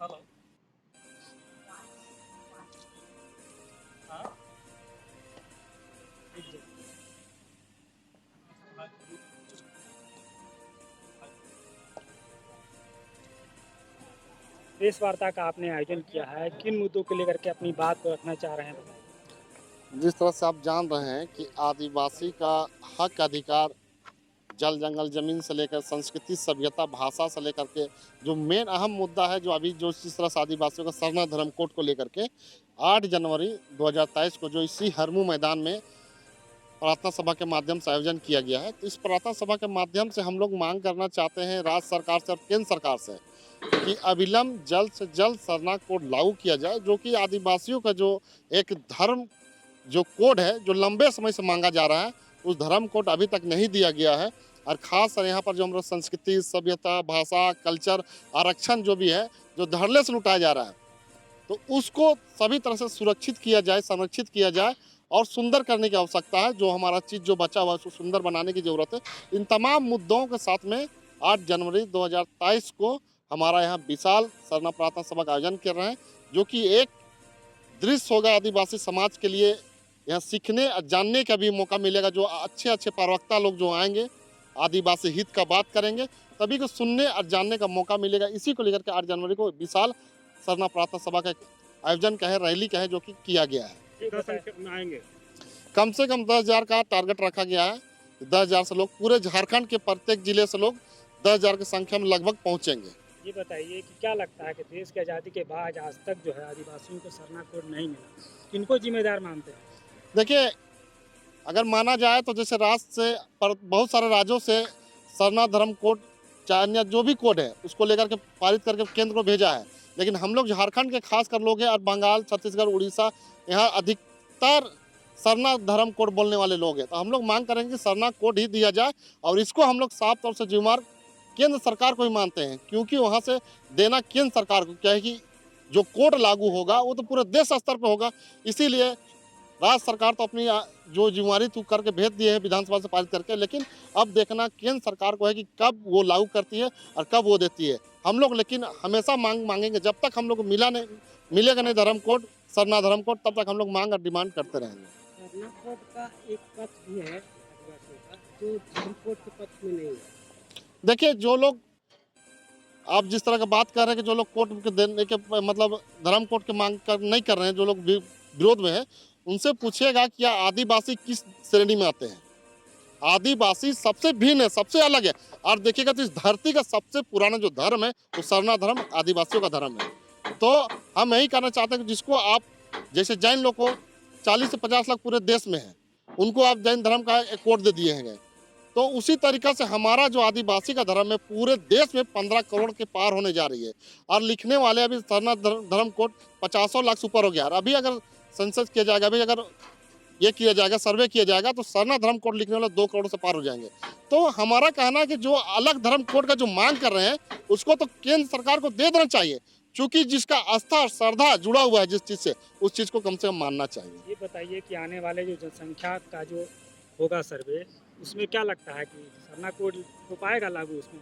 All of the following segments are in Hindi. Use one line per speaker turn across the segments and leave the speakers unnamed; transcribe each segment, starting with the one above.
हेलो। हाँ। ठीक है। प्रेस वार्ता का आपने आयोजन किया है, किन मुद्दों को लेकर के अपनी बात को रखना चाह रहे हैं बताइए?
जिस तरह से आप जान रहे हैं कि आदिवासी का हक अधिकार जल जंगल जमीन से लेकर संस्कृति सभ्यता भाषा से लेकर के जो मेन अहम मुद्दा है जो अभी जो जिस तरह से आदिवासियों का सरना धर्म कोड को लेकर के 8 जनवरी 2023 को जो इसी हरमू मैदान में प्रार्थना सभा के माध्यम से आयोजन किया गया है। तो इस प्रार्थना सभा के माध्यम से हम लोग मांग करना चाहते हैं राज्य सरकार से और केंद्र सरकार से कि अविलंब जल्द से जल्द सरना कोड लागू किया जाए, जो कि आदिवासियों का जो एक धर्म जो कोड है जो लंबे समय से मांगा जा रहा है, उस धर्म कोड अभी तक नहीं दिया गया है। और खास कर यहाँ पर जो हमारा संस्कृति सभ्यता भाषा कल्चर आरक्षण जो भी है जो धड़ल्ले से लुटाया जा रहा है, तो उसको सभी तरह से सुरक्षित किया जाए, संरक्षित किया जाए और सुंदर करने की आवश्यकता है। जो हमारा चीज़ जो बचा हुआ है उसको सुंदर बनाने की ज़रूरत है। इन तमाम मुद्दों के साथ में 8 जनवरी 2023 को हमारा यहाँ विशाल सरना प्रार्थना सभा का आयोजन कर रहे हैं, जो कि एक दृश्य होगा आदिवासी समाज के लिए। यहाँ सीखने और जानने का भी मौका मिलेगा। जो अच्छे अच्छे प्रवक्ता लोग जो आएंगे आदिवासी हित का बात करेंगे, सभी को सुनने और जानने का मौका मिलेगा। इसी को लेकर के 8 जनवरी को विशाल सरना प्रार्थना सभा का आयोजन का है, रैली का है, जो कि किया गया है।
आएंगे
कम से कम 10,000 का टारगेट रखा गया है। 10,000 से लोग पूरे झारखंड के प्रत्येक जिले से लोग 10,000 की संख्या में लगभग पहुंचेंगे।
ये बताइए कि क्या लगता है कि देश की आज़ादी के बाद आज तक जो है आदिवासियों को सरना कोड नहीं मिला, किनको जिम्मेदार मानते हैं?
देखिए, अगर माना जाए तो जैसे राज्य से पर बहुत सारे राज्यों से सरना धर्म कोड चाहे जो भी कोड है उसको लेकर के पारित करके केंद्र को भेजा है, लेकिन हम लोग झारखंड के खास कर लोग हैं और बंगाल छत्तीसगढ़ उड़ीसा यहाँ अधिकतर सरना धर्म कोड बोलने वाले लोग हैं। तो हम लोग मांग करेंगे कि सरना कोड ही दिया जाए और इसको हम लोग साफ तौर से जिम्मेवार केंद्र सरकार को ही मानते हैं, क्योंकि वहाँ से देना केंद्र सरकार को क्या है कि जो कोड लागू होगा वो तो पूरे देश स्तर पर होगा। इसीलिए राज्य सरकार तो अपनी जो जिम्मेवारी तो करके भेज दिए है विधानसभा से पारित करके, लेकिन अब देखना केंद्र सरकार को है कि कब वो लागू करती है और कब वो देती है। हम लोग लेकिन हमेशा मांगेंगे, जब तक हम लोग को मिलेगा नहीं धर्म कोड सरना धर्म कोड, तब तक हम लोग मांग और डिमांड करते रहेंगे।
सरना कोड का एक पक्ष भी है आदिवासियों का जो धर्म कोड के पक्ष में नहीं है।
देखिए, जो लोग आप जिस तरह का बात कर रहे हैं कि जो लोग कोर्ट के देने के मतलब धर्म कोड के मांग कर नहीं कर रहे हैं, जो लोग विरोध में है, उनसे पूछिएगा कि आदिवासी किस श्रेणी में आते हैं। आदिवासी सबसे भिन्न है, सबसे अलग है। और देखिएगा तो इस धरती का सबसे पुराना जो धर्म है वो सरना धर्म आदिवासियों का धर्म है। तो हम यही कहना चाहते हैं कि जिसको आप जैसे जैन लोग को 40 से 50 लाख पूरे देश में है, उनको आप जैन धर्म का एक कोड दे दिए हैं। तो उसी तरीक़ा से हमारा जो आदिवासी का धर्म है पूरे देश में 15 करोड़ के पार होने जा रही है। और लिखने वाले अभी सरना धर्म कोड 50 लाख से ऊपर हो गया। और अभी अगर सेंसस किया जाएगा, अभी अगर ये किया जाएगा, सर्वे किया जाएगा, तो सरना धर्म कोड लिखने वाले 2 करोड़ से पार हो जाएंगे। तो हमारा कहना है कि जो अलग धर्म कोड का जो मांग कर रहे हैं उसको तो केंद्र सरकार को दे देना चाहिए, चूँकि जिसका आस्था श्रद्धा जुड़ा हुआ है जिस चीज़ से, उस चीज़ को कम से कम मानना चाहिए।
ये बताइए कि आने वाले जो जनसंख्या का जो होगा सर्वे, उसमें क्या लगता है कि सरना कोड हो पाएगा लागू उसमें?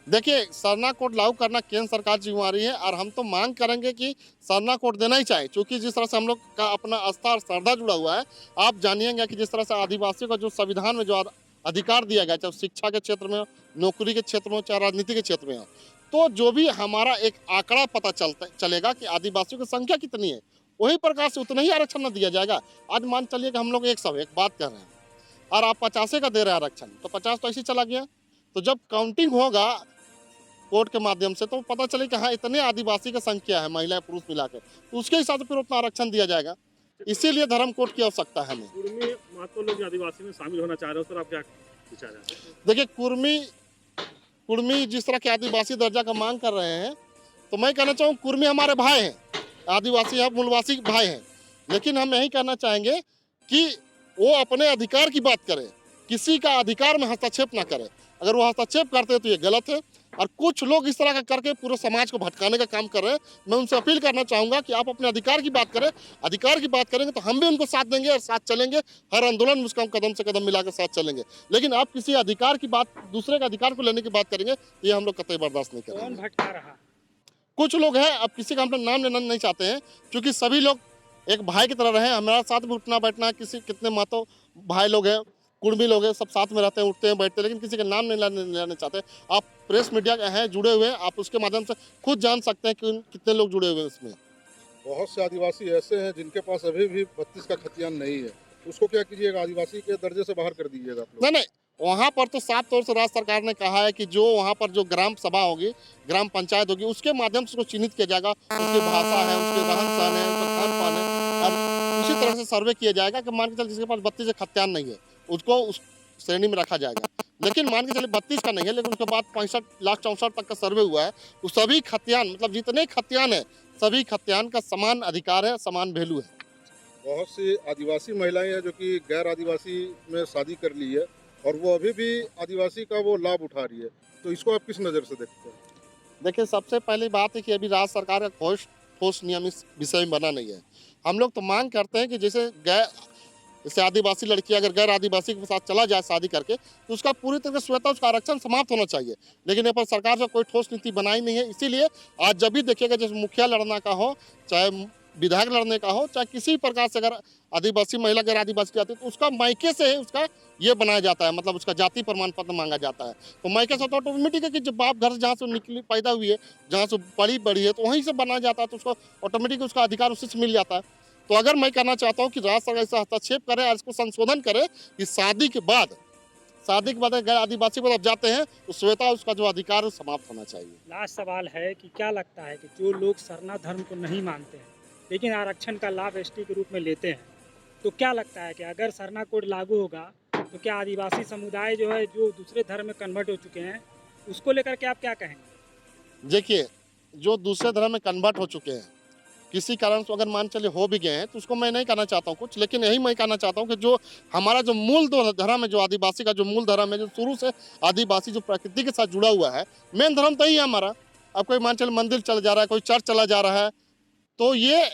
देखिए, सरना कोड लागू करना केंद्र सरकार की जिम्मेवारी है और हम तो मांग करेंगे कि सरना कोड देना ही चाहिए, क्योंकि जिस तरह से हम लोग का अपना आस्था और श्रद्धा जुड़ा हुआ है। आप जानिएगा कि जिस तरह से आदिवासियों का जो संविधान में जो अधिकार दिया गया, चाहे शिक्षा के क्षेत्र में हो, नौकरी के क्षेत्र में हो, चाहे राजनीति के क्षेत्र में हो, तो जो भी हमारा एक आंकड़ा पता चलेगा कि आदिवासियों की संख्या कितनी है, वही प्रकार से उतना ही आरक्षण न दिया जाएगा। आज मान चलिए कि हम लोग 101 बात कर रहे हैं और आप 50 का दे रहे हैं आरक्षण, तो 50 तो ऐसे ही चला गया। तो जब काउंटिंग होगा कोर्ट के माध्यम से तो पता चले कि हाँ इतने आदिवासी की संख्या है महिला पुरुष मिला के, तो उसके हिसाब से फिर उतना आरक्षण दिया जाएगा। इसीलिए धर्म कोड की आवश्यकता है हमें।
कुर्मी महतो लोग आदिवासी में शामिल होना चाह रहे हो, सर आप क्या विचार है?
देखिए, कुर्मी जिस तरह के आदिवासी दर्जा का मांग कर रहे हैं, तो मैं कहना चाहूँ कुर्मी हमारे भाई हैं, आदिवासी है मूलवासी भाई हैं, लेकिन हम यही कहना चाहेंगे कि वो अपने अधिकार की बात करें, किसी का अधिकार में हस्तक्षेप ना करें। अगर वो हस्तक्षेप करते हैं तो ये गलत है। और कुछ लोग इस तरह का करके पूरे समाज को भटकाने का काम कर रहे हैं। मैं उनसे अपील करना चाहूँगा कि आप अपने अधिकार की बात करें। अधिकार की बात करेंगे तो हम भी उनको साथ देंगे और साथ चलेंगे। हर आंदोलन में उसका हम कदम से कदम मिलाकर साथ चलेंगे। लेकिन आप किसी अधिकार की बात, दूसरे के अधिकार को लेने की बात करेंगे, तो ये हम लोग कतई बर्दाश्त नहीं
कौन
करेंगे।
भटका रहा?
कुछ लोग हैं, अब किसी का हम लोग नाम लेना नहीं चाहते हैं, क्योंकि सभी लोग एक भाई की तरह रहे, हमारा साथ में उठना बैठना, किसी कितने मातो भाई लोग हैं, कुर्मी लोग हैं, सब साथ में रहते हैं, उठते हैं, बैठते हैं, लेकिन किसी का नाम नहीं लेना चाहते। आप प्रेस मीडिया के हैं, जुड़े हुए हैं, आप उसके माध्यम से खुद जान सकते हैं कि कितने लोग जुड़े हुए हैं इसमें।
बहुत से आदिवासी ऐसे हैं जिनके पास अभी भी 32 का खतियान नहीं है, उसको क्या कीजिएगा, आदिवासी के दर्जे से बाहर कर दीजिएगा आप लोग।
नहीं, वहाँ पर तो साफ तौर से राज्य सरकार ने कहा है कि जो वहाँ पर जो ग्राम सभा होगी, ग्राम पंचायत होगी, उसके माध्यम से उसको चिन्हित किया जाएगा, उसकी भाषा है, उसके रहन सहन है, उसका खान पान है, और उसी तरह से सर्वे किया जाएगा कि मान के चल जिसके पास 32 खतियान नहीं है उसको उस श्रेणी में रखा जाएगा। लेकिन मान के चलिए 32 का नहीं है, लेकिन उसके बाद 65,64,00,000 तक का सर्वे हुआ है, तो सभी खतियान, मतलब जितने खतियान है, सभी खतियान का समान अधिकार है, समान वैल्यू है।
बहुत सी आदिवासी महिलाएं हैं जो कि गैर आदिवासी में शादी कर ली है और वो अभी भी आदिवासी का वो लाभ उठा रही है, तो इसको आप किस नज़र से देखते हैं?
देखिए, सबसे पहली बात है कि अभी राज्य सरकार का कोई ठोस नियम इस विषय में बना नहीं है। हम लोग तो मांग करते हैं कि जैसे आदिवासी लड़की अगर गैर आदिवासी के साथ चला जाए शादी करके, तो उसका पूरी तरह से स्वतः उसका आरक्षण समाप्त होना चाहिए, लेकिन यहाँ पर सरकार से कोई ठोस नीति बनाई नहीं है। इसीलिए आज जब भी देखिएगा, जैसे मुखिया लड़ना का हो, चाहे विधायक लड़ने का हो, चाहे किसी प्रकार से अगर आदिवासी महिला गैर आदिवासी की आती है, तो उसका मायके से उसका ये बनाया जाता है, मतलब उसका जाति प्रमाण पत्र मांगा जाता है। तो मायके से तो ऑटोमेटिक है कि जब बाप घर जहाँ से निकली पैदा हुई है, जहाँ से पली बड़ी है, तो वहीं से बनाया जाता है, तो उसको ऑटोमेटिक उसका अधिकार उसी से मिल जाता है। तो अगर मैं कहना चाहता हूँ कि राज्य सरकार इससे हस्तक्षेप करे और इसको संशोधन करे कि शादी के बाद अगर आदिवासी को जब जाते हैं तो स्वतः उसका जो अधिकार है समाप्त होना चाहिए।
लास्ट सवाल है कि क्या लगता है कि जो लोग सरना धर्म को नहीं मानते हैं लेकिन आरक्षण का लाभ एसटी के रूप में लेते हैं, तो क्या लगता है कि अगर सरना कोड लागू होगा तो क्या आदिवासी समुदाय जो है, जो दूसरे धर्म में कन्वर्ट हो चुके हैं, उसको लेकर के आप क्या कहेंगे?
देखिए, जो दूसरे धर्म में कन्वर्ट हो चुके हैं, किसी कारण से अगर मान चलिए हो भी गए हैं, तो उसको मैं नहीं कहना चाहता हूँ कुछ, लेकिन यही मैं कहना चाहता हूँ कि जो हमारा जो मूल धर्म है, जो आदिवासी का जो मूल धर्म है, जो शुरू से आदिवासी जो प्रकृति के साथ जुड़ा हुआ है, मेन धर्म तो ही है हमारा। अब कोई मान चलिए मंदिर चला जा रहा है, कोई चर्च चला जा रहा है, तो ये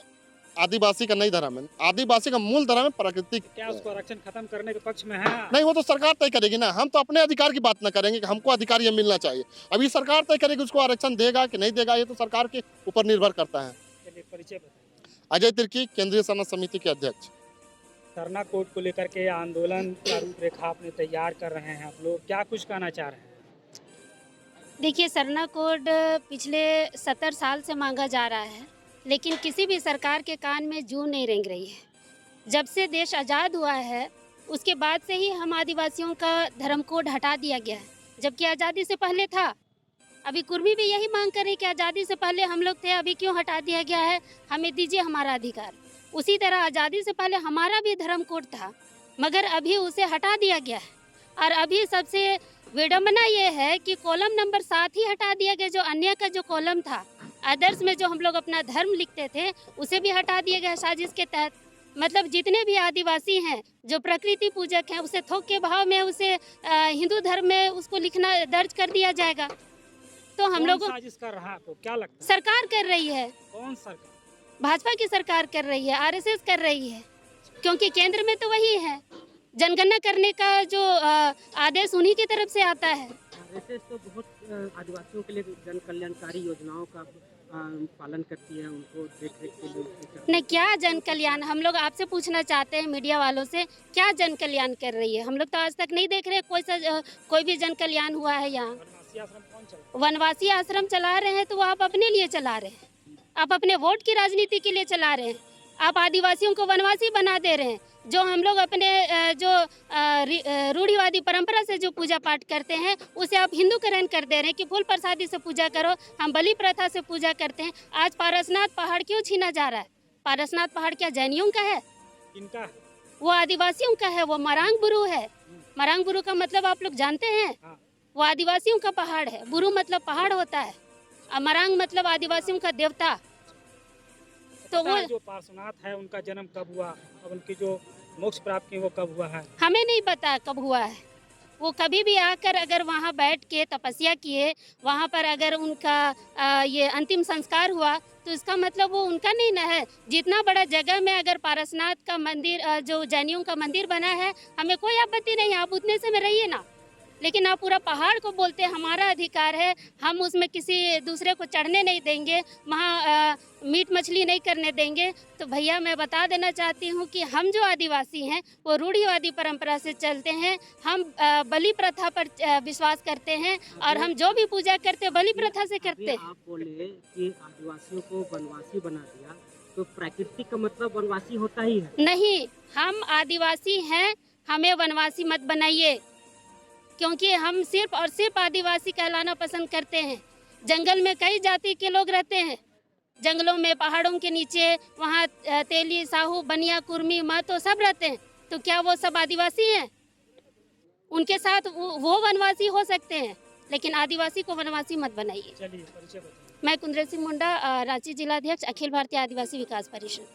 आदिवासी का नहीं धर्म है। आदिवासी का मूल धर्म है प्रकृति।
क्या उसको आरक्षण खत्म करने के पक्ष में है?
नहीं, वो तो सरकार तय करेगी ना, हम तो अपने अधिकार की बात ना करेंगे कि हमको अधिकार ये मिलना चाहिए। अभी सरकार तय करेगी उसको आरक्षण देगा कि नहीं देगा, ये तो सरकार के ऊपर निर्भर करता है।
चलिए, परिचय बताइए।
अजय तिर्की, केंद्रीय सरना समिति के अध्यक्ष।
सरना कोड को लेकर के आंदोलन का रूपरेखा आपने तैयार कर रहे हैं, आप लोग क्या कुछ कहना चाह रहे हैं?
देखिए, सरना कोड पिछले 70 साल से मांगा जा रहा है, लेकिन किसी भी सरकार के कान में जूं नहीं रेंग रही है। जब से देश आज़ाद हुआ है, उसके बाद से ही हम आदिवासियों का धर्म कोड हटा दिया गया है, जबकि आज़ादी से पहले था। अभी कुर्मी भी यही मांग कर रहे कि आज़ादी से पहले हम लोग थे, अभी क्यों हटा दिया गया है, हमें दीजिए हमारा अधिकार। उसी तरह आज़ादी से पहले हमारा भी धर्म कोड था, मगर अभी उसे हटा दिया गया है। और अभी सबसे विडम्बना ये है कि कॉलम नंबर 7 ही हटा दिया गया, जो अन्य का जो कॉलम था, आदर्श में जो हम लोग अपना धर्म लिखते थे, उसे भी हटा दिया गया साजिश के तहत। मतलब जितने भी आदिवासी हैं जो प्रकृति पूजक हैं, उसे थोक के भाव में उसे हिंदू धर्म में उसको लिखना दर्ज कर दिया जाएगा। तो हम लोग
साजिश कर रहा है, आपको क्या लगता है?
सरकार कर रही है।
कौन सरकार?
भाजपा की सरकार कर रही है, आरएसएस कर रही है, क्योंकि केंद्र में तो वही है। जनगणना करने का जो आदेश उन्हीं की तरफ से आता है।
आरएसएस तो बहुत आदिवासियों के लिए जन कल्याणकारी योजनाओं का पालन करती है, उनको देख रेख के लिए।
नहीं, क्या जन कल्याण, हम लोग आपसे पूछना चाहते हैं मीडिया वालों से, क्या जन कल्याण कर रही है? हम लोग तो आज तक नहीं देख रहे कोई भी जन कल्याण हुआ है यहाँ।
वनवासी आश्रम कौन चला?
वनवासी आश्रम चला रहे हैं, तो वो आप अपने लिए चला रहे हैं, आप अपने वोट की राजनीति के लिए चला रहे हैं। आप आदिवासियों को वनवासी बना दे रहे हैं। जो हम लोग अपने जो रूढ़िवादी परंपरा से जो पूजा पाठ करते हैं, उसे आप हिंदूकरण कर दे रहे हैं कि फूल प्रसादी से पूजा करो, हम बलि प्रथा से पूजा करते हैं। आज पारसनाथ पहाड़ क्यों छीना जा रहा है? पारसनाथ पहाड़ क्या जैनियों का है?
इनका है?
वो आदिवासियों का है, वो मरांग बुरु है। मरांग बुरु का मतलब आप लोग जानते हैं?
हाँ।
वो आदिवासियों का पहाड़ है। बुरु मतलब पहाड़ होता है, और मरांग मतलब आदिवासियों का देवता। तो वो
जो पार्श्वनाथ है, उनका जन्म कब हुआ और उनकी जो मोक्ष प्राप्ति वो कब हुआ है?
हमें नहीं पता कब हुआ है। वो कभी भी आकर अगर वहाँ बैठ के तपस्या किए, वहाँ पर अगर उनका ये अंतिम संस्कार हुआ, तो इसका मतलब वो उनका नहीं ना है। जितना बड़ा जगह में अगर पारसनाथ का मंदिर, जो जैनियों का मंदिर बना है, हमें कोई आपत्ति नहीं, आप उतने से में रहिए ना, लेकिन आप पूरा पहाड़ को बोलते हैं हमारा अधिकार है, हम उसमें किसी दूसरे को चढ़ने नहीं देंगे, वहाँ मीट मछली नहीं करने देंगे। तो भैया मैं बता देना चाहती हूँ कि हम जो आदिवासी हैं वो रूढ़िवादी परंपरा से चलते हैं। हम बलि प्रथा पर विश्वास करते हैं और हम जो भी पूजा करते हैं बलि प्रथा से करते
अभी
हैं।
आप बोले कि आदिवासियों को वनवासी बना दिया, तो प्राकृतिक का मतलब वनवासी होता ही है।
नहीं, हम आदिवासी हैं, हमें वनवासी मत बनाइए, क्योंकि हम सिर्फ और सिर्फ आदिवासी कहलाना पसंद करते हैं। जंगल में कई जाति के लोग रहते हैं, जंगलों में, पहाड़ों के नीचे, वहाँ तेली, साहू, बनिया, कुर्मी, महतो सब रहते हैं। तो क्या वो सब आदिवासी हैं? उनके साथ वो वनवासी हो सकते हैं, लेकिन आदिवासी को वनवासी मत बनाइए।
चलिए परिचय बताइए।
मैं कुंद्रा सिंह मुंडा, रांची जिलाध्यक्ष, अखिल भारतीय आदिवासी विकास परिषद।